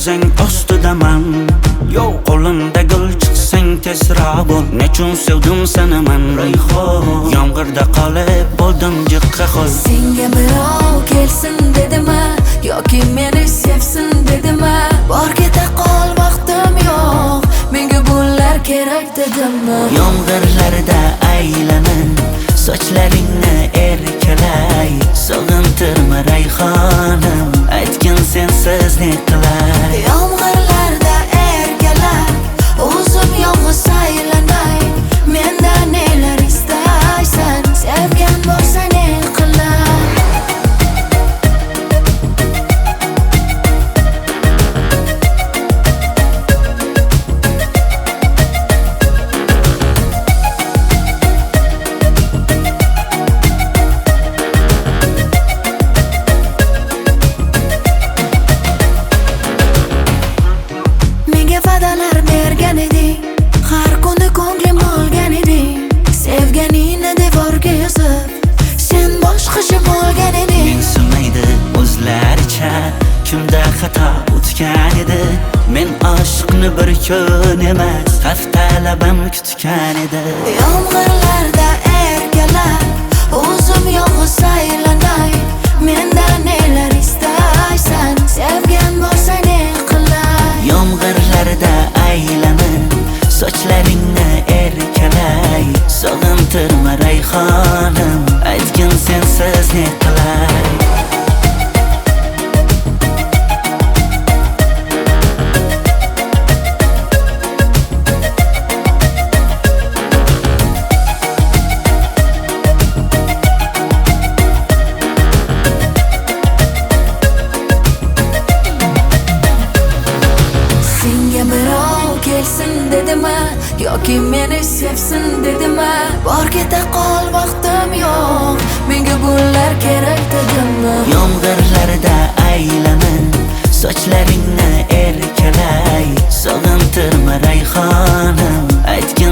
ko'rsang ostidaman. Yo, qo'limda gul chiqsang tezroq bo'l. Nechun sevdim seni men Rayhon. Yomg'irda qolib bo'ldim jiqqa xol. Senga birov kelsin dedimi yoki meni sevsin dedimi? Bor keta qol vaqtim yo'q, menga bunlar kerak dedimi? Yomg'irlarda aylanib sochlaringni erkalay. Sog'intirma Rayhonim, aytgin sensiz ne qilay. Yomg'irlarda erkalab o'zim yolg'iz aylanay. Mendan nelar istaysan, sevgan bo'lsa ne qilay. Va'dalar bergan eding, har kuni ko'nglim olgan eding. Sevganingni devorga yozib, sen boshqacha bo'lgan eding. Mensimaydi o'zlaricha, kimda xato o'tgan edi. Men oshiqni bir kun emas, haftalab ham kutgan edi. Yomg'irlarda erkalab o'zim yolg'iz aylanay. Mendan nelar istaysan, sevgan bo'lsa ne qilay. Yomg'irlarda aylanib sochlaringni erkalay. Sog'intirma Rayhonim, aytgin sensiz ne qilay. Senga birov kelsin dedimi yoki meni sevsin dedimi? Bor keta qol vaqtim yo'q, menga bunlar kerak dedimi? Yomg'irlarda aylanib sochlaringni erkalay. Sog'intirma Rayhonim, aytgin